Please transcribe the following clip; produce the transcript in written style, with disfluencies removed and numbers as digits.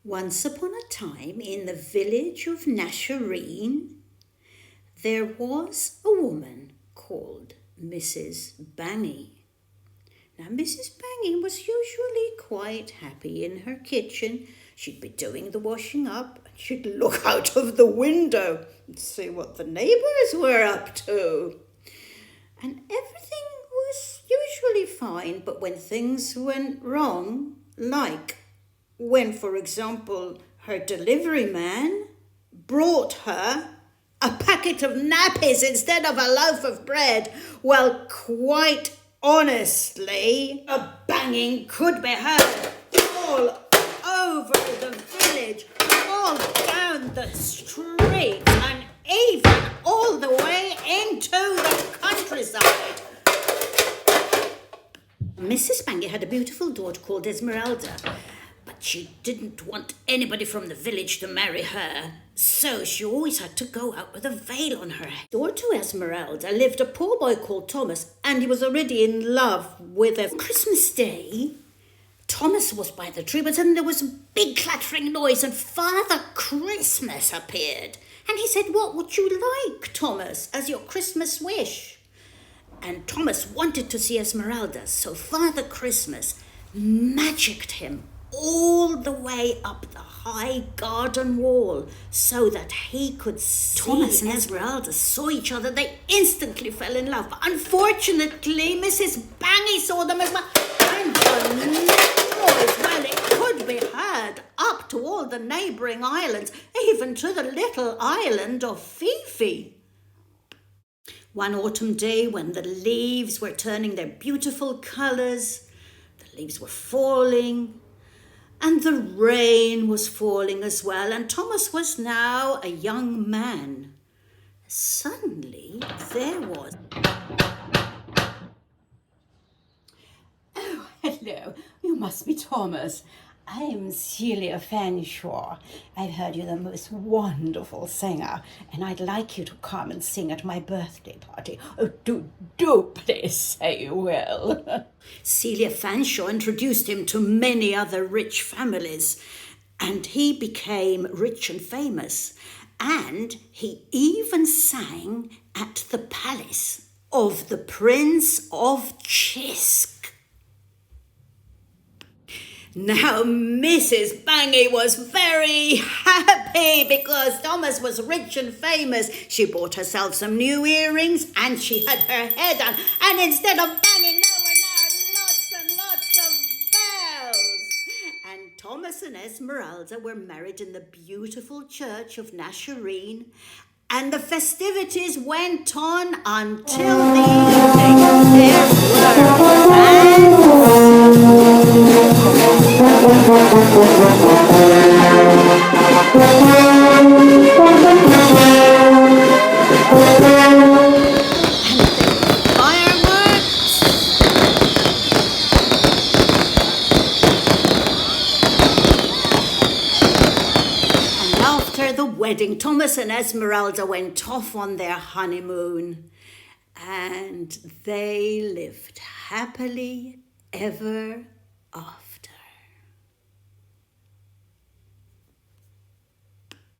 Once upon a time, in the village of Nashareen, there was a woman called Mrs. Bangy. Now, Mrs. Bangy was usually quite happy in her kitchen. She'd be doing the washing up, and she'd look out of the window and see what the neighbours were up to. And everything was usually fine, but when things went wrong, like when, for example, her delivery man brought her a packet of nappies instead of a loaf of bread, well, quite honestly, a banging could be heard all over the village, all down the street, and even all the way into the countryside. Mrs. Bangy had a beautiful daughter called Esmeralda, but she didn't want anybody from the village to marry her, so she always had to go out with a veil on her head. Door to Esmeralda lived a poor boy called Thomas, and he was already in love with her. Christmas Day, Thomas was by the tree, but then there was a big clattering noise, and Father Christmas appeared. And he said, "What would you like, Thomas, as your Christmas wish?" And Thomas wanted to see Esmeralda, so Father Christmas magicked him all the way up the high garden wall so that he could see. Thomas and Esmeralda saw each other. They instantly fell in love. But unfortunately, Mrs. Bangy saw them as well. And the noise, well, it could be heard up to all the neighbouring islands, even to the little island of Fifi. One autumn day, when the leaves were turning their beautiful colours, the leaves were falling, and the rain was falling as well, and Thomas was now a young man. Suddenly, there was... Oh, hello. You must be Thomas. I'm Celia Fanshawe. I've heard you're the most wonderful singer, and I'd like you to come and sing at my birthday party. Oh, do please say you will. Celia Fanshawe introduced him to many other rich families, and he became rich and famous. And he even sang at the palace of the Prince of Chisk. Now, Mrs. Bangy was very happy because Thomas was rich and famous. She bought herself some new earrings and she had her hair done. And instead of banging, there were now lots and lots of bells. And Thomas and Esmeralda were married in the beautiful church of Nashareen. And the festivities went on until the evening. There were wedding, Thomas and Esmeralda went off on their honeymoon, and they lived happily ever after.